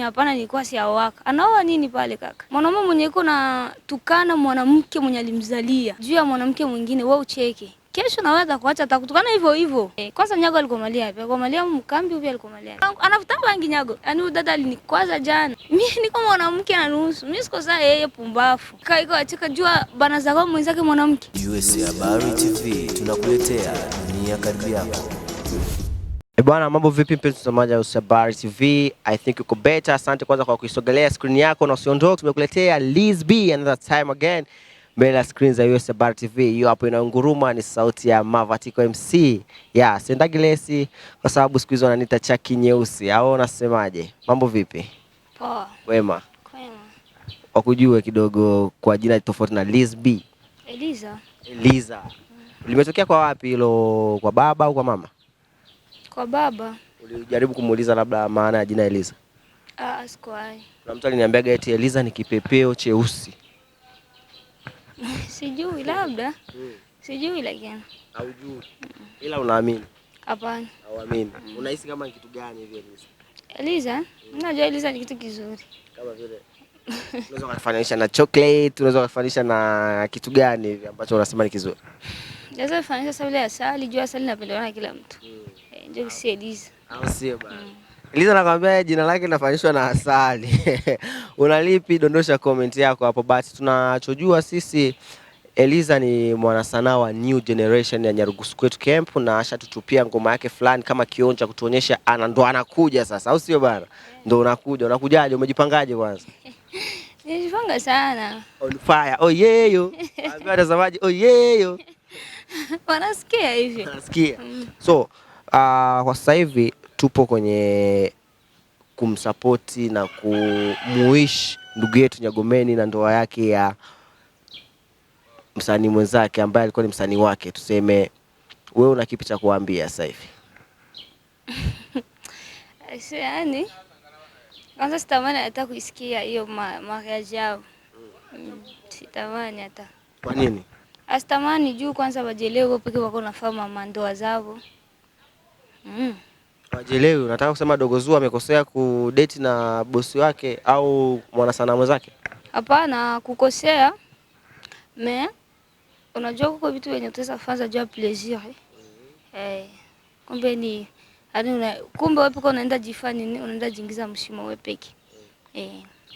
Hapana, nilikuwa siawaka. Anaoa nini pale kaka? Mwanaume mwenye yuko na tukana mwanamke mwenye alimzalia juu ya mwanamke mwingine, wewe ucheke. Kesho na wewe kuacha atakutukana hivyo hivyo. Kwanza Nyago alikomalia wapi? Alikomalia mkambi upi alikomalia? Anafuta bangi Nyago. Yaani huyu dada alinikwaza jana. Mimi niko mwanamke na nusu. Mimi siko saa yeye pumbafu. Kaiko achika jua bana zako mwenzake mwanamke. USA Habari TV tunakuletea dunia karibu yako. Bwana, mambo vipi mpenzi mtazamaji wa USA Habari TV? I think uko better. Asante kwanza kwa kuisogelea screen yako na usiondoke. Tumekuletea Liz B another time again. Mbele ya screen za USA Habari TV. Hiyo hapo inaunguruma ni sauti ya Mavatiko MC. Yeah, sendagi lesi kwa sababu siku hizo wananiita chaki nyeusi. Au unasemaje? Mambo vipi? Poa. Wema. Kwema. Wakujue kidogo kwa jina tofauti na Liz B. Eliza. Limetokea kwa wapi hilo, kwa baba au kwa mama? Kwa baba. Ulijaribu kumuuliza labda maana ya jina Eliza? Sikuwahi. Kuna mtu aliniambia eti Eliza ni kipepeo cheusi. Sijui labda. Sijui lakini. Haujui. Ila unaamini? Hapana. Hauamini. Unahisi kama ni kitu gani hivi Eliza? Eliza? Unajua Eliza ni kitu kizuri. Kama vile unaweza kufanisha na chocolate, unaweza kufanisha na kitu gani hivi ambacho unasema ni kizuri? Naweza kufanisha sababu ya asali, jua asali napendwa na kila mtu. Ndio si Eliza. Au sio bana? Eliza nakwambia jina lake linafanishwa na asali. Unalipi? Dondosha comment yako hapo. Basi tunachojua sisi Eliza ni mwanasanaa wa new generation ya Nyarugusu kwetu camp, na ashatutupia ngoma yake fulani kama kionja kutuonyesha ndo anakuja sasa, au sio bana? Ndo unakujaje? Umejipangaje kwanza? Nijipanga sana. On fire. Oh yeah yo. Ambia watazamaji oh yeah yo. Wanasikia hivi. Wanasikia. So, kwa sasa hivi tupo kwenye kumsapoti na kumuishi ndugu yetu Nyagomeni na ndoa yake ya msanii mwenzake ambaye alikuwa ni msanii wake. Tuseme wewe una kipi cha kuambia sasa hivi? Yaani kwanza sitamani hata kuisikia hiyo mariage yao. Sitamani hata. Kwa nini? Asitamani juu kwanza wajelewe peke wako nafahamu ndoa zao. Wajelewe, unataka kusema Dogo Zuu amekosea kudate na bosi wake au mwanasanaa mwenzake? Hapana, kukosea. Unajua kuko vitu wenye utaweza kufanya juu ya plaisir. Kumbe ni kumbe wewe peke unaenda jifanya nini? Unaenda jingiza mshimo wewe peke.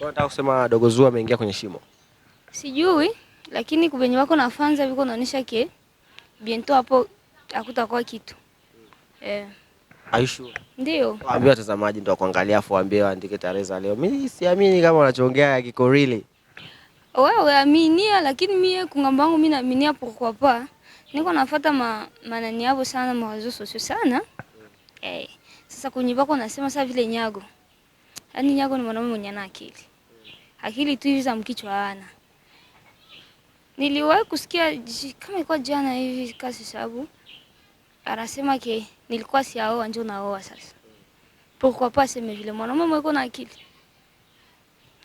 Unataka kusema Dogo Zuu ameingia kwenye shimo? Sijui, lakini kubenye wako nafanza viko naonesha ke bientôt hapo hakutakuwa kitu. Are you sure? Ndio. Waambie watazamaji ndio kuangalia afu waambie waandike tarehe za leo. Mimi siamini kama unachoongea kiko really. Wewe aminia, lakini mimi kungamba wangu mimi naaminia pourquoi pas. Niko nafuata manani yao sana mawazo sosio sana. Sasa kwenye bako nasema sasa vile Nyago. Yaani Nyago ni mwanaume mwenye ana akili. Akili tu hivi za mkichwa ana. Niliwahi kusikia kama ilikuwa jana hivi kasi sababu anasema ke nilikuwa siaoa njoo naoa sasa. Pourquoi pas sema vile mwanaume mweko na akili.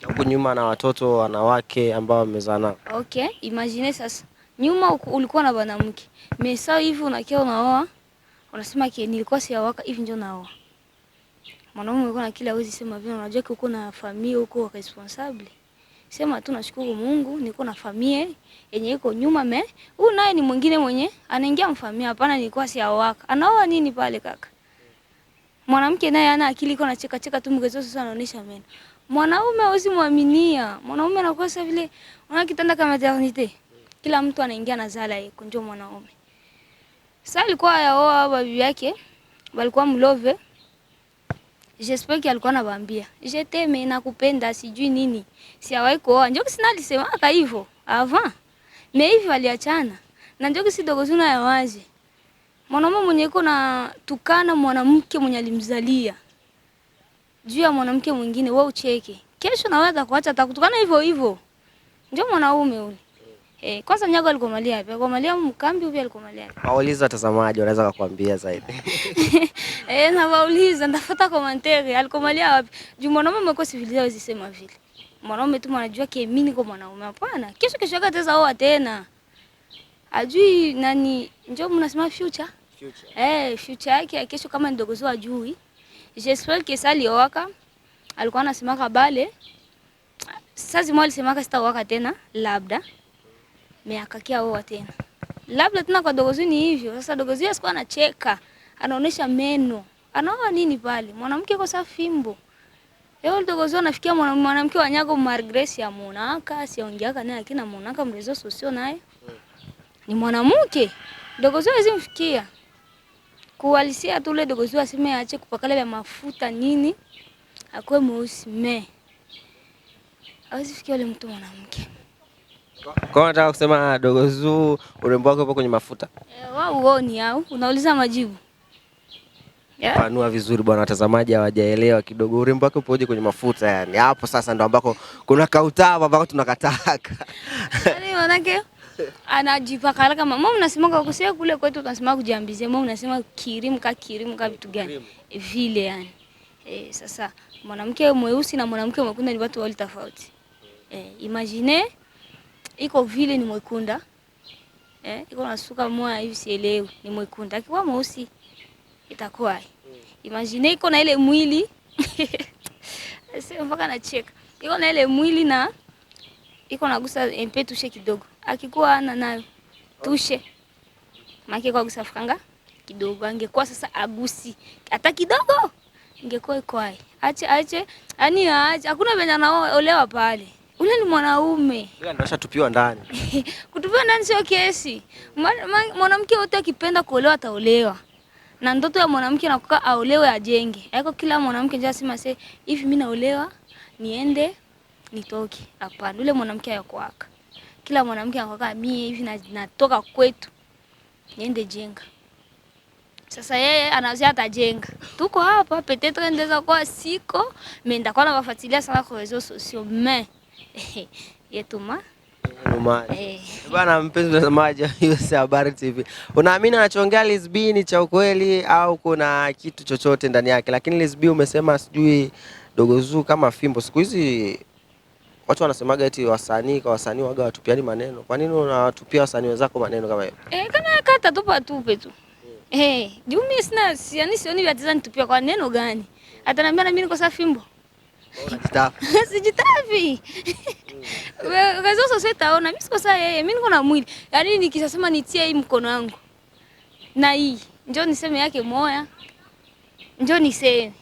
Huko nyuma na watoto wanawake ambao wamezaa nao. Okay, imagine sasa. Nyuma ulikuwa na mwanamke. Mesa hivi unakia unaoa. Unasema ke nilikuwa siaoa hivi njoo naoa. Mwanaume mweko na akili hawezi sema vile, unajua uko na familia uko responsible. Sema tu nashukuru Mungu niko na familia yenye iko nyuma huyu naye ni mwingine mwenye anaingia mfamilia. Hapana, nilikuwa siawaka. Anaoa nini pale kaka? Mwanamke naye ana akili, iko na cheka tu mgezo sasa anaonesha meno. Mwanaume hawezi muaminia. Mwanaume anakuwa sasa vile una kitanda kama maternity. Kila mtu anaingia na zala yake ndio mwanaume. Sasa alikuwa yaoa babu yake walikuwa mlove. J'espère que alikuwa anawaambia je t'aime nakupenda sijui nini. Siawahi kuoa. Ndio sina alisema hivyo avant. Mais hivi waliachana. Na ndio si Dogo Zuu ya wazi. Mwanaume mwenye yuko na tukana mwanamke mwenye alimzalia juu ya mwanamke mwingine, wewe ucheke. Kesho na wewe kuacha atakutukana hivyo hivyo. Ndio mwanaume ule. Kwanza Nyago alikomalia wapi? Alikomalia mkambi upi alikomalia wapi? Wauliza watazamaji wanaweza kukuambia zaidi. Na wauliza ndafuata commentaire alikomalia wapi? Juu mwanaume mweko civilization hawezi sema vile. Mwanaume tu anajua ke mimi niko mwanaume. Hapana. Kesho yake ataweza oa tena. Ajui nani njoo mnasema future? Future. Future yake kesho kama ni Dogo Zuu ajui. J'espère que ça liowaka alikuwa anasemaka bale sasa mwali semaka sitawaka tena labda akakia oa tena. Labda tena kwa Dogozu ni hivyo. Sasa Dogozu asikuwa anacheka, anaonesha meno. Anaoa nini pale? Mwanamke kwa safi fimbo. Yeye Dogozu anafikia mwanamke wa Nyago Margrace ya Monaka, siongeaka naye akina Monaka mrezo sosio naye. Ni mwanamke. Dogozu azimfikia. Kuwalisia tule Dogozu aseme aache kupakala vya mafuta nini? Akwe mweusi me. Hawezi fikia yule mtu mwanamke. Kwa nataka kusema Dogozu urembo wako upo kwenye mafuta. Wao uoni au unauliza majibu. Panua vizuri bwana, watazamaji hawajaelewa kidogo. Urembo wako upoje kwenye mafuta yani? Hapo sasa ndo ambako kuna kautaba ambako tunakataka. Yaani manake anajipaka kama mama mnasema kwa kusia kule kwetu tunasema kujiambizie, mama mnasema kirimu ka vitu gani vile yani. Sasa mwanamke mweusi na mwanamke mwekundu ni watu wawili tofauti. Imagine iko vile ni mwekunda. Iko nasuka moya hivi sielewi ni mwekunda. Akiwa mweusi itakuwa. Imagine iko na ile mwili. Sasa mpaka nacheka. Iko na ile mwili na iko nagusa MP tushe kidogo. Akikuwa ana nayo tushe. Maki kwa gusa franga kidogo. Angekuwa sasa agusi hata kidogo. Ingekuwa iko hai. Ache. Ani ache. Hakuna venye anaolewa pale. Ule ni mwanaume. Yeye anatosha tupiwa ndani. Kutupiwa ndani sio kesi. Mwanamke wote akipenda kuolewa ataolewa. Na ndoto ya mwanamke inakuwa aolewe ajenge. Haiko kila mwanamke nje asema sasa hivi mimi naolewa niende nitoke. Hapana, ule mwanamke hayakuaka. Kila mwanamke anakuwa mimi hivi natoka kwetu niende jenga. Sasa yeye anazia atajenga. Tuko hapa peut-être ndeza kwa siko, mais ndakuwa nawafuatilia sana kwa reseaux sociaux mais yetuma bwana. Mpenzi mtazamaji wa USA Habari TV, unaamini anachoongea Liz B ni cha ukweli au kuna kitu chochote ndani yake? Lakini Liz B umesema sijui Dogozu kama fimbo. Siku hizi watu wanasemaga eti wasanii waga watupiani maneno. Kwa nini unawatupia wasanii wenzako maneno kama hiyo? Kana kata tupa tupe tu. Juu mimi sina sioni vyatiza nitupia kwa neno gani? Ataniambia na mimi niko safi fimbo. Unajitafi. Sijitafi. Wewe sasa utaona mimi siko sawa mimi niko na mwili. Yaani nikisema nitie hii mkono wangu. Na hii njoo niseme yake moya. Njoo niseme.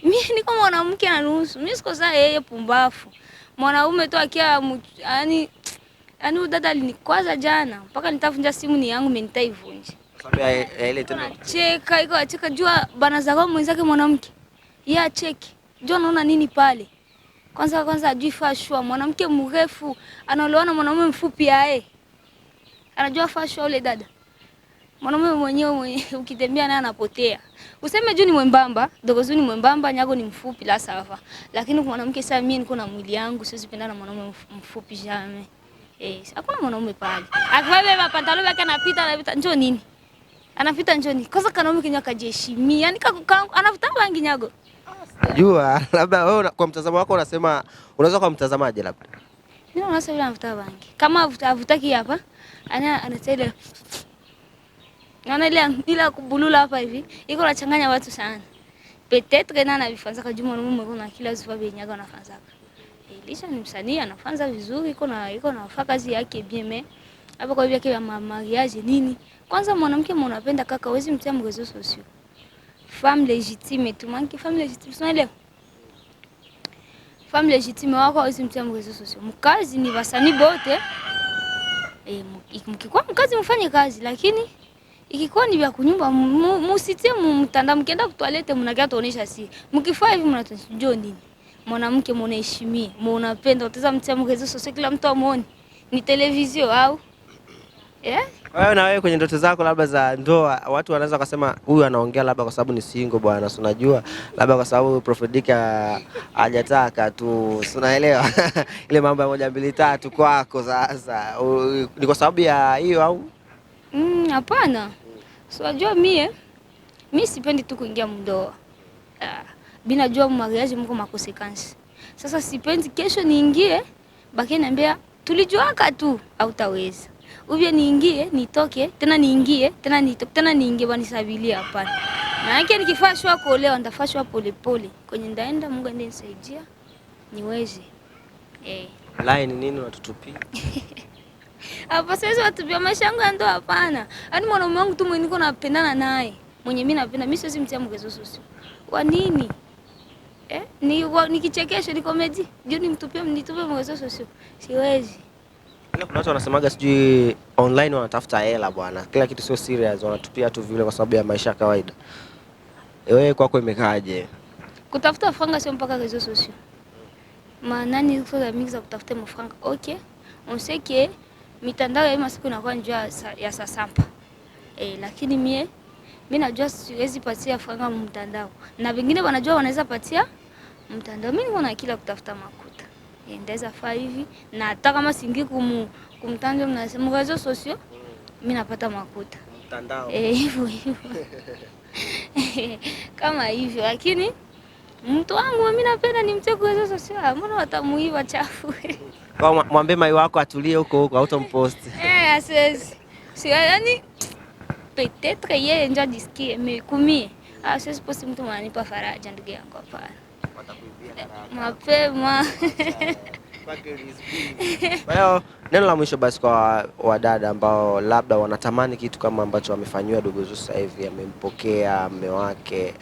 Mimi niko mwanamke na nusu. Mimi siko sawa pumbafu. Mwanaume tu akia yani dada alinikwaza jana mpaka nitavunja simu ni yangu mimi nitaivunja. Sababu ya ile tena. Cheka jua bana zako mwenzake mwanamke. Yeye acheki. Jua naona nini pale? Kwanza ajui fashwa mwanamke mrefu anaolewa na mwanaume mfupi anajua fashwa ule dada. Mwanaume mwenyewe ukitembea naye anapotea. Useme juu ni mwembamba, Dogozu ni mwembamba, Nyago ni mfupi la sawa. Lakini mwanamke sasa mimi niko na mwili yangu siwezi penda na mwanaume mfupi jamais. Hakuna mwanaume pale. Akivaa mapantalo yake anapita njoo nini? Anapita njoo nini? Kwanza kanaume kinywa kajiheshimia. Yaani anafuta bangi Nyago. Jua labda wewe kwa mtazamo wako unasema unaweza kwa mtazamaje labda? Mimi naona sasa anafuta bangi. Kama avutaki hapa, anataka ile kubulula hapa hivi. Iko nachanganya watu sana. Peut-être na anavifanza kwa Juma mume kuna kila sifa benyaga anafanza. Lisha ni msanii anafanza vizuri, iko na kazi yake bien mais hapo kwa hivyo yake ya mariage nini? Kwanza mwanamke unapenda kaka hawezi mtia mrezo sosio. Femme légitime tu manki femme légitime sio leo. Femme légitime wako hawezi mtia mrezo sosio. Mkazi ni wasanii bote. Mkikuwa mkazi mfanye kazi lakini ikikuwa ni vya kunyumba musitie mtandao mkienda kutoilete mnakia tuonesha si. Mkifaa hivi mnatojua nini? Mwanamke mnaheshimia, mnapenda utaweza mtia mrezo sosio kila mtu amuone. Ni televizio au? Wewe na wewe kwenye ndoto zako labda za ndoa, watu wanaweza kusema huyu anaongea labda kwa sababu ni single bwana, si unajua? Labda kwa sababu Prophetica hajataka tu, si unaelewa? Ile mambo ya 1 2 3 kwako sasa. Ni kwa sababu ya hiyo au? Hapana. So unajua mimi sipendi tu kuingia mndoa. Bila jua mariage mko makosekansi. Sasa sipendi kesho niingie, baki niambia tulijuaka tu hautaweza. Uvye niingie, nitoke, tena niingie, tena nitoke, tena niingie wanisabilia hapana. Na yake nikifashwa kuolewa nitafashwa pole pole. Kwenye ndaenda Mungu ndiye nisaidia niweze. Line nini unatutupia? Hapa sasa watupia maisha yangu ndo hapana. Yaani mwanaume wangu tu mwenye niko napendana naye. Mwenye mimi napenda mimi siwezi mtia mgezo sosi. Kwa nini? Nikichekesha ni comedy. Juu nitupe mgezo sosi. Siwezi. Ila kuna watu wanasemaga sijui online wanatafuta hela bwana. Kila kitu sio serious, wanatupia tu vile kwa sababu ya maisha ya kawaida. Wewe kwako imekaaje? Kutafuta franga sio mpaka rezo sosio. Maana ni kwa mingi za kutafuta mafranga. Okay. On sait que mitandao ya masiku inakuwa njia ya sasampa. Lakini mimi najua siwezi patia franga mtandao. Na wengine wanajua wanaweza patia mtandao. Mimi niko na akili ya kutafuta makuta. Ndaweza faa hivi na hata kama singi kumtandao mnasema rezo sosio, mimi napata makuta. Mtandao. Hivyo. Kama hivyo, lakini mtu wangu mimi napenda nimtie kwa hizo sio, mbona watamuiba chafu. Kwa mwambie mai wako atulie huko hautampost. Asiwezi. Si yani peut-être yeye ndio ajisikie kumie. Asiwezi post mtu ananipa faraja ndugu yangu hapana. Watakuibia mapema. Well, neno la mwisho basi kwa wadada ambao labda wanatamani kitu kama ambacho wamefanywa Dogo Zuu sasa hivi, amempokea mume wake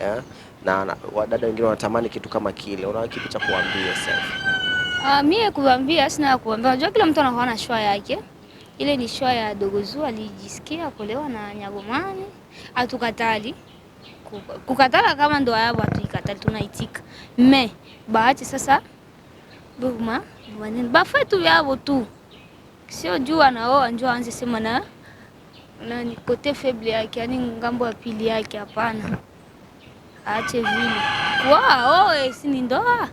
na wadada wengine wanatamani kitu kama kile, una kipi cha kuambia sasa? Mimi kuambia sina kuambia. Unajua kila mtu anakuwa na shwa yake. Ile ni shwa ya Dogo Zuu, alijisikia kuolewa na Nyagomani. Hatukatali. Kukatala kama ndo yao hatuikatali, tunaitika. Bahati sasa Buma, bafetu yao tu. Sio juu anaoa njoo aanze sema na ni kote faible yake, yani ngambo ya pili yake hapana. Aache vile. Si ni ndoa.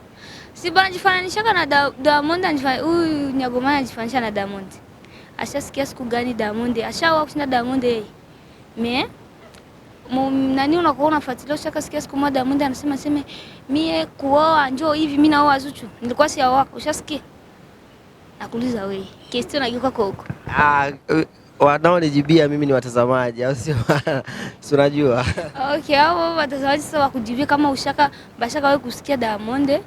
Si bana jifananisha na Diamond, huyu Nyagomani anajifanisha na Diamond. Ashasikia siku gani Diamond? Ashaoa kushinda Diamond nani unakuwa unafuatilia ushakasikia siku moja Diamond anasema mie kuoa njoo hivi mimi naoa Zuchu. Nilikuwa si wako. Ushasikia? Nakuuliza wewe. Question nageuka kwa huko. Wanaonijibia mimi ni watazamaji au sio? Si unajua. Okay, hao watazamaji sasa wakujibia kama bashaka wewe kusikia Diamond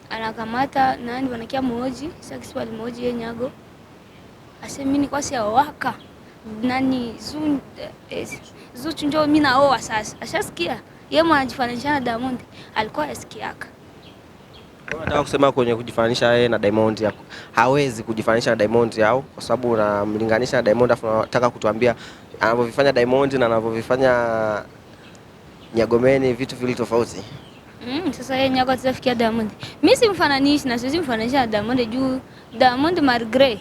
anakamata nani wanakia Moji, sasa kiswali Moji yeye Nyago. Asema mimi nilikuwa si waka. Nani Zuchu njoo mimi naoa sasa. Ashasikia? Yeye anajifananisha na Diamond. Alikuwa yasikiaka. Nataka kusema kwenye kujifananisha yeye na Diamond hawezi kujifananisha na Diamond au kwa sababu unamlinganisha na Diamond afu unataka kutuambia anavyofanya Diamond na anavyofanya Nyagomeni vitu vile tofauti. Sasa yeye Nyago atafikia Diamond. Mimi simfananishi na siwezi mfananisha na Diamond juu Diamond Margret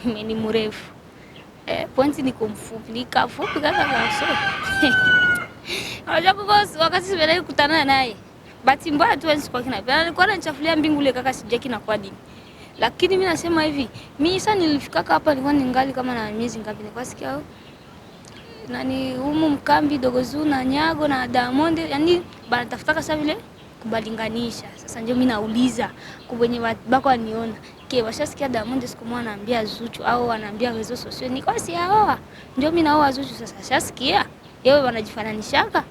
ni mrefu. Pointi ni kumfupi, ni kafupi kaka kaso. Unajua wakati simelai kukutana naye. Bahati mbaya tu kwa kina. Alikuwa ananichafulia mbingu ile kaka sijaki na kwa dini. Lakini mimi nasema hivi, mimi sasa nilifika hapa nilikuwa ningali kama na miezi ngapi nilikuwa sikia nani humu mkambi Dogo Zuu na Nyago na Diamond, yani banatafuta sasa vile kubalinganisha. Sasa ndio mimi nauliza kwenye bako aniona. Washasikia Diamond siku moja anaambia Zuchu au anaambia rezo sosio nilikuwa si haoa. Ndio mimi naoa Zuchu sasa. Shasikia? Yeye wanajifananishaka.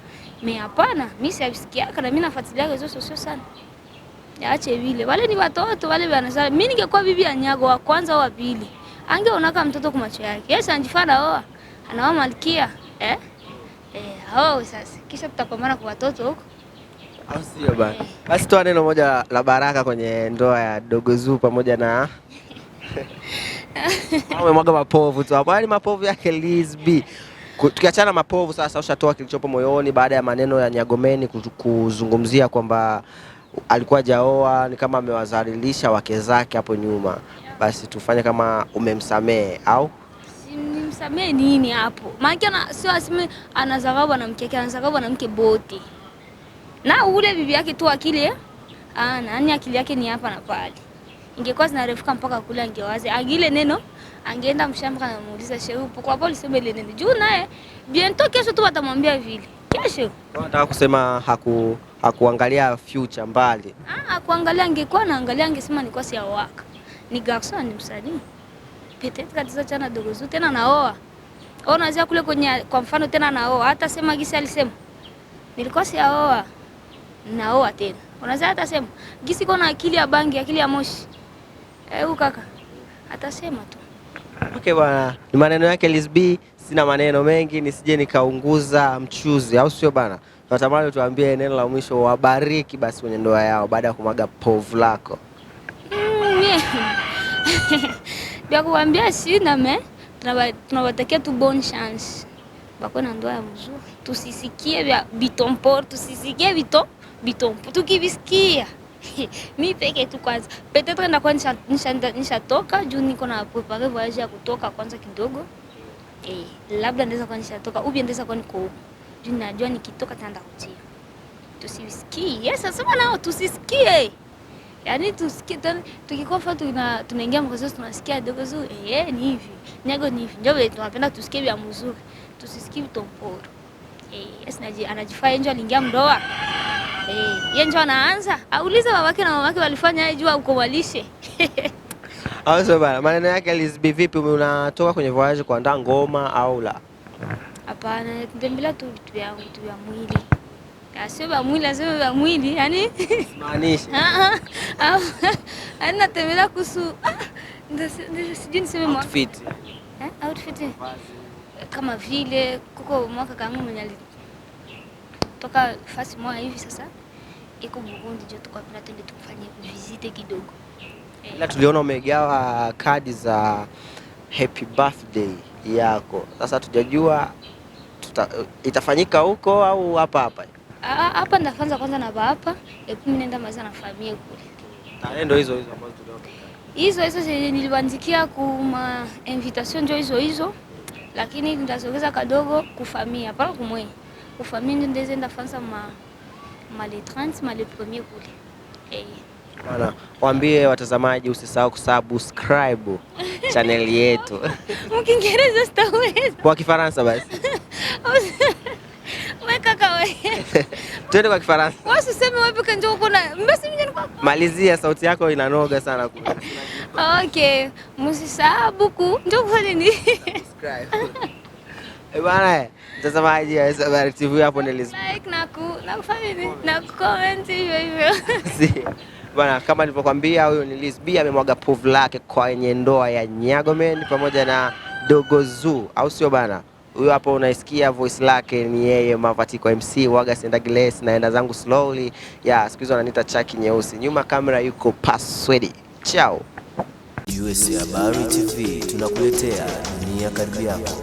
Mimi hapana, mimi sisikia kana mimi nafuatilia rezo sosio sana. Yaache vile. Wale ni watoto wale wanasema mimi ningekuwa bibi ya Nyago wa kwanza au wa pili. Angeonaka mtoto kwa macho yake. Yeye anajifana oa. Anaoa malkia. Sasa kisha tutapambana kwa watoto huko. Au sio bana? Basi toa neno moja la baraka kwenye ndoa ya Dogo Zuu pamoja na umemwaga mapovu tu hapo. Yaani mapovu yake Liz B. Tukiachana mapovu sasa, ushatoa kilichopo moyoni baada ya maneno ya Nyagomeni kuzungumzia kwamba alikuwa hajaoa, ni kama amewazalilisha wake zake hapo nyuma. Basi tufanye kama umemsamehe au? Simsamee nini hapo? Maana sio aseme anazagawa mwanamke yake, anazagawa mwanamke bote. Na ule bibi yake tu akili nani akili yake ni hapa na pale. Ingekuwa zinarefuka mpaka kule angewaze. Agile neno angeenda mshamba na muuliza shehu kwa hapo alisema ile neno. Juu naye bientôt kesho tu watamwambia vile. Kesho. Nataka kusema hakuangalia future mbali. Kuangalia angekuwa anaangalia angesema nilikuwa si waka. Ni garçon ni msanii. Peut-être katiza chana Dogo Zuu tena naoa. Unaweza kule kwenye kwa mfano tena naoa hata sema gisi alisema. nilikuwa siaoa, naoa tena. Unaweza atasema gisi kona akili ya bangi, akili ya moshi. Kaka atasema tu. Okay bwana, ni maneno yake Liz B, sina maneno mengi nisije nikaunguza mchuzi, au sio bana? Natamani tuambie neno la mwisho, wabariki basi kwenye ndoa yao baada ya kumwaga povu lako. Bia kuambia sina tunawatakia tu bonne chance. Bako na ndoa ya mzuri. Tusisikie vya bitompor, tusisikie bitompo. Tukivisikia mi peke tu kwanza. Peut-être ndakuwa nishatoka juu niko na prepare voyage ya kutoka kwanza kidogo. Labda ndeza kwa nishatoka, ubi ndeza kwa niko huko. Juu najua nikitoka tanda kutia. Tusisikie. Yes, sasa nao tusisikie. Yaani tusikie tukikuwa fa tunaingia mkazo tunasikia dogo zuri. Ni hivi. Nyago ni hivi. Ndio tunapenda tusikie vya mzuri. Tusisikie vitomporo. Yes, anajifanya ndio aliingia mdoa. Yeye ndio anaanza. Auliza babake na mamake walifanya jua uko walishe. Sio bana, maneno yake Liz B, vipi unatoka kwenye voyage kuandaa ngoma au la? Hapana, tutembelea tu vitu vya mwili. Sio vya mwili, sio vya mwili, yani maanisha. Natembelea kuhusu sijui niseme outfit. Outfit. Kama vile kuko mwaka kangu mwenye toka fasi moja hivi sasa iko Burundi, ndio tukapenda twende tukafanye visite kidogo. Ila tuliona umegawa kadi za happy birthday yako. Sasa tujajua itafanyika huko au hapa? Hapa ndafanza kwanza na hapa, mimi nenda maza na familia kule. Ndio hizo ambazo tuliona. Hizo nilibandikia kuma invitation ndio hizo. Lakini ndasogeza kadogo kufamia, hapana kumwe. Kufamia ndio ndezenda fanza le 30 le premier kule. Bana, waambie watazamaji usisahau kusubscribe channel yetu. Mkiingereza sitaweza. Kwa Kifaransa basi. Kaka wewe. Twende kwa Kifaransa. Wewe usiseme wapi kanjo uko na. Mbona mimi niko. Malizia, sauti yako inanoga sana kule. Okay, msisahau buku. Ndio kufanya nini? Subscribe. Bana, mtazamaji wa Sabari TV hapo ni Liz. Like na kufanya nini? Na comment hivyo. Bana, kama nilivyokuambia huyo ni Liz B, amemwaga povu lake kwenye ndoa ya Nyagomen pamoja na Dogo Zoo, au sio bana? Huyo hapo unaisikia voice lake ni yeye Mavatiko MC, waga senda glass naenda zangu slowly. Siku hizo ananiita chaki nyeusi. Nyuma kamera yuko Password. Ciao. USABARI TV tunakuletea dunia karibu yako.